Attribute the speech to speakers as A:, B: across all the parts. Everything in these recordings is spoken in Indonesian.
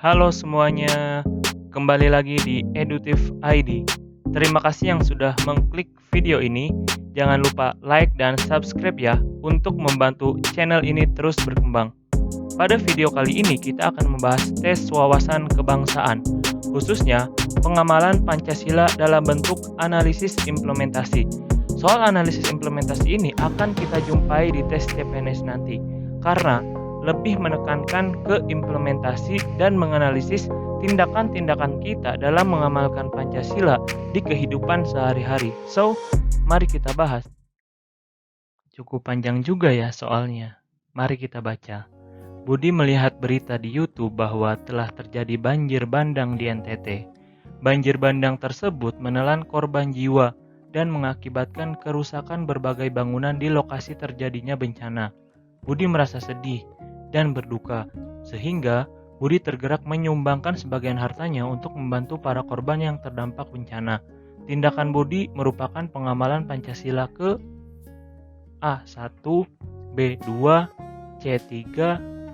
A: Halo semuanya, kembali lagi di Edutif ID. Terima kasih yang sudah mengklik video ini. Jangan lupa like dan subscribe ya untuk membantu channel ini terus berkembang. Pada video kali ini kita akan membahas tes wawasan kebangsaan, khususnya pengamalan Pancasila dalam bentuk analisis implementasi. Soal analisis implementasi ini akan kita jumpai di tes CPNS nanti, karena lebih menekankan ke implementasi dan menganalisis tindakan-tindakan kita dalam mengamalkan Pancasila di kehidupan sehari-hari. So, mari kita bahas. Cukup panjang juga ya soalnya. Mari kita baca. Budi melihat berita di YouTube bahwa telah terjadi banjir bandang di NTT. Banjir bandang tersebut menelan korban jiwa dan mengakibatkan kerusakan berbagai bangunan di lokasi terjadinya bencana. Budi merasa sedih dan berduka, sehingga Budi tergerak menyumbangkan sebagian hartanya untuk membantu para korban yang terdampak bencana. Tindakan Budi merupakan pengamalan Pancasila ke A1, B2, C3,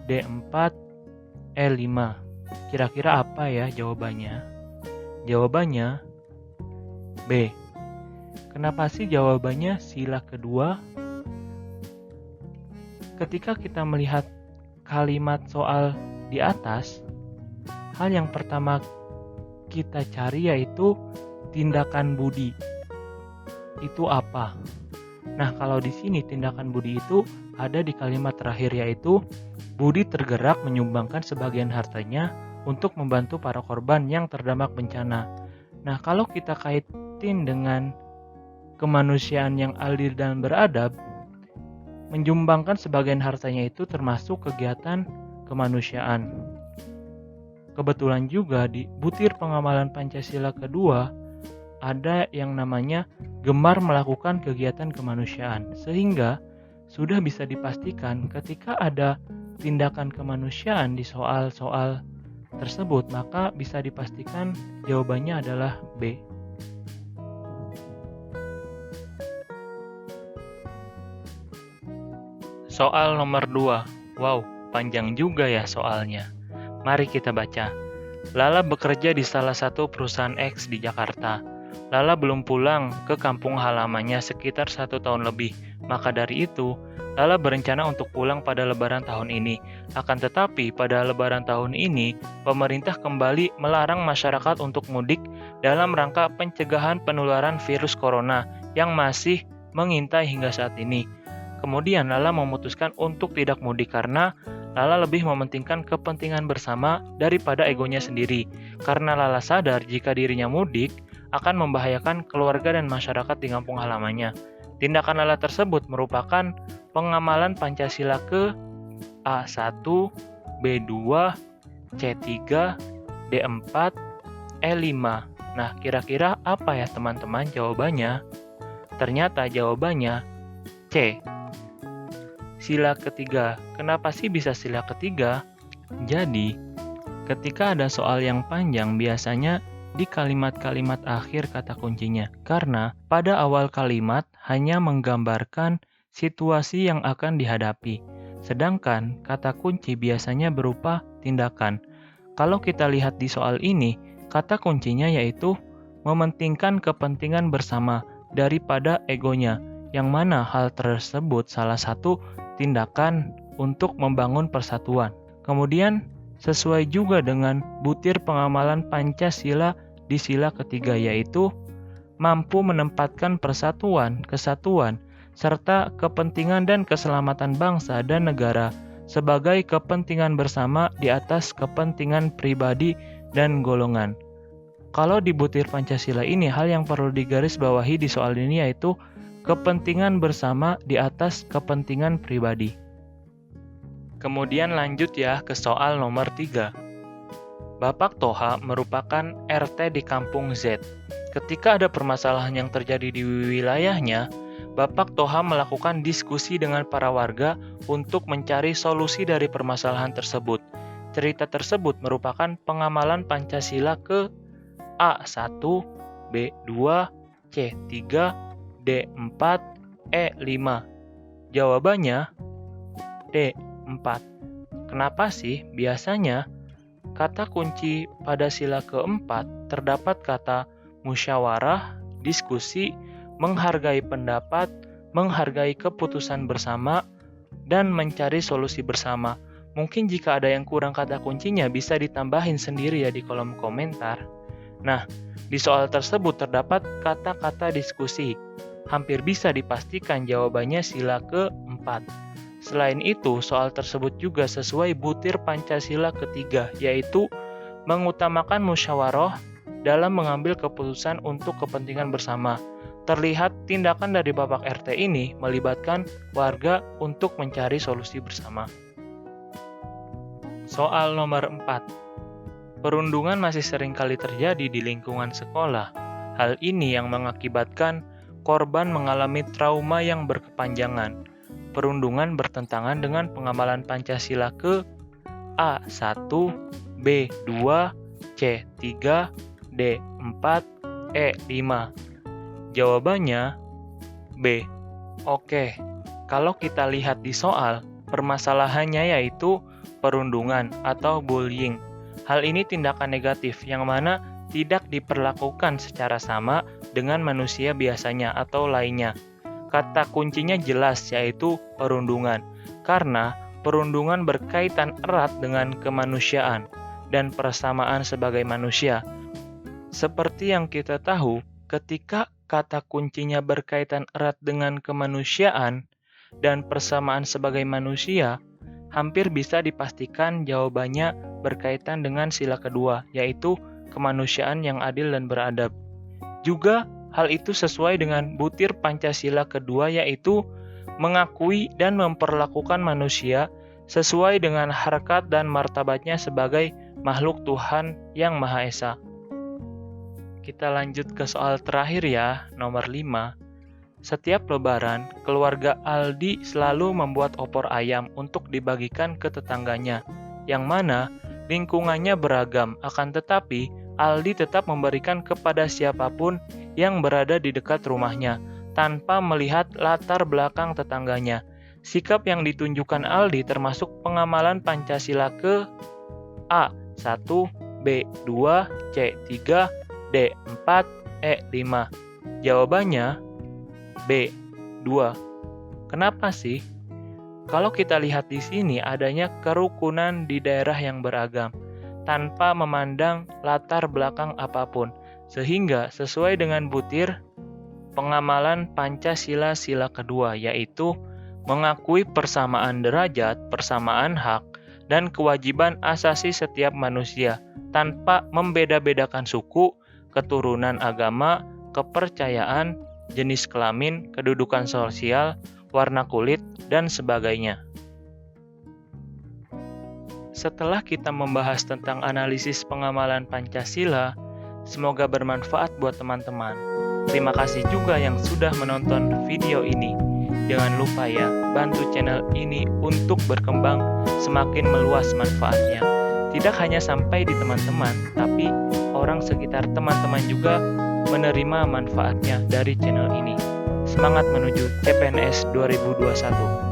A: D4, E5. Kira-kira apa ya jawabannya? Jawabannya B. Kenapa sih jawabannya sila kedua? Ketika kita melihat kalimat soal di atas, hal yang pertama kita cari yaitu tindakan Budi. Itu apa? Nah, kalau di sini tindakan Budi itu ada di kalimat terakhir, yaitu Budi tergerak menyumbangkan sebagian hartanya untuk membantu para korban yang terdampak bencana. Nah, kalau kita kaitin dengan kemanusiaan yang adil dan beradab, menyumbangkan sebagian hartanya itu termasuk kegiatan kemanusiaan. Kebetulan juga di butir pengamalan Pancasila kedua ada yang namanya gemar melakukan kegiatan kemanusiaan, sehingga sudah bisa dipastikan ketika ada tindakan kemanusiaan di soal-soal tersebut, maka bisa dipastikan jawabannya adalah B. Soal nomor 2. Wow, panjang juga ya soalnya. Mari kita baca. Lala bekerja di salah satu perusahaan X di Jakarta. Lala belum pulang ke kampung halamannya sekitar 1 tahun lebih. Maka dari itu, Lala berencana untuk pulang pada Lebaran tahun ini. Akan tetapi, pada Lebaran tahun ini, pemerintah kembali melarang masyarakat untuk mudik dalam rangka pencegahan penularan virus corona yang masih mengintai hingga saat ini. Kemudian Lala memutuskan untuk tidak mudik karena Lala lebih mementingkan kepentingan bersama daripada egonya sendiri. Karena Lala sadar jika dirinya mudik akan membahayakan keluarga dan masyarakat di kampung halamannya. Tindakan Lala tersebut merupakan pengamalan Pancasila ke A1, B2, C3, D4, E5. Nah, kira-kira apa ya teman-teman jawabannya? Ternyata jawabannya C. Sila ketiga. Kenapa sih bisa sila ketiga? Jadi, ketika ada soal yang panjang biasanya di kalimat-kalimat akhir kata kuncinya, karena pada awal kalimat hanya menggambarkan situasi yang akan dihadapi, sedangkan kata kunci biasanya berupa tindakan. Kalau kita lihat di soal ini, kata kuncinya yaitu mementingkan kepentingan bersama daripada egonya, yang mana hal tersebut salah satu tindakan untuk membangun persatuan. Kemudian, sesuai juga dengan butir pengamalan Pancasila di sila ketiga, yaitu mampu menempatkan persatuan, kesatuan, serta kepentingan dan keselamatan bangsa dan negara sebagai kepentingan bersama di atas kepentingan pribadi dan golongan. Kalau di butir Pancasila ini, hal yang perlu digarisbawahi di soal ini yaitu kepentingan bersama di atas kepentingan pribadi. Kemudian lanjut ya ke soal nomor 3. Bapak Toha merupakan RT di kampung Z. Ketika ada permasalahan yang terjadi di wilayahnya, Bapak Toha melakukan diskusi dengan para warga untuk mencari solusi dari permasalahan tersebut. Cerita tersebut merupakan pengamalan Pancasila ke A1, B2, C3, D4, E5. Jawabannya D4. Kenapa sih? Biasanya kata kunci pada sila keempat terdapat kata musyawarah, diskusi, menghargai pendapat, menghargai keputusan bersama, dan mencari solusi bersama. Mungkin jika ada yang kurang kata kuncinya bisa ditambahin sendiri ya di kolom komentar. Nah, di soal tersebut terdapat kata-kata diskusi. Hampir bisa dipastikan jawabannya sila keempat. Selain itu, soal tersebut juga sesuai butir Pancasila ketiga, yaitu mengutamakan musyawarah dalam mengambil keputusan untuk kepentingan bersama. Terlihat tindakan dari Bapak RT ini melibatkan warga untuk mencari solusi bersama. Soal nomor 4. Perundungan masih sering kali terjadi di lingkungan sekolah. Hal ini yang mengakibatkan korban mengalami trauma yang berkepanjangan. Perundungan bertentangan dengan pengamalan Pancasila ke A1, B2, C3, D4, E5. Jawabannya B. Oke, kalau kita lihat di soal, permasalahannya yaitu perundungan atau bullying. Hal ini tindakan negatif yang mana tidak diperlakukan secara sama dengan manusia biasanya atau lainnya. Kata kuncinya jelas yaitu perundungan, karena perundungan berkaitan erat dengan kemanusiaan dan persamaan sebagai manusia. Seperti yang kita tahu, ketika kata kuncinya berkaitan erat dengan kemanusiaan dan persamaan sebagai manusia, hampir bisa dipastikan jawabannya berkaitan dengan sila kedua, yaitu kemanusiaan yang adil dan beradab. Juga hal itu sesuai dengan butir Pancasila kedua, yaitu mengakui dan memperlakukan manusia sesuai dengan harkat dan martabatnya sebagai makhluk Tuhan yang Maha Esa. Kita lanjut ke soal terakhir ya, nomor 5. Setiap lebaran, keluarga Aldi selalu membuat opor ayam untuk dibagikan ke tetangganya, yang mana lingkungannya beragam, akan tetapi Aldi tetap memberikan kepada siapapun yang berada di dekat rumahnya, tanpa melihat latar belakang tetangganya. Sikap yang ditunjukkan Aldi termasuk pengamalan Pancasila ke A1, B2, C3, D4, E5. Jawabannya B2. Kenapa sih? Kalau kita lihat di sini adanya kerukunan di daerah yang beragam, tanpa memandang latar belakang apapun, sehingga sesuai dengan butir pengamalan Pancasila sila kedua, yaitu mengakui persamaan derajat, persamaan hak, dan kewajiban asasi setiap manusia, tanpa membeda-bedakan suku, keturunan agama, kepercayaan, jenis kelamin, kedudukan sosial, warna kulit, dan sebagainya. Setelah kita membahas tentang analisis pengamalan Pancasila, semoga bermanfaat buat teman-teman. Terima kasih juga yang sudah menonton video ini. Jangan lupa ya, bantu channel ini untuk berkembang semakin meluas manfaatnya. Tidak hanya sampai di teman-teman, tapi orang sekitar teman-teman juga menerima manfaatnya dari channel ini. Semangat menuju CPNS 2021.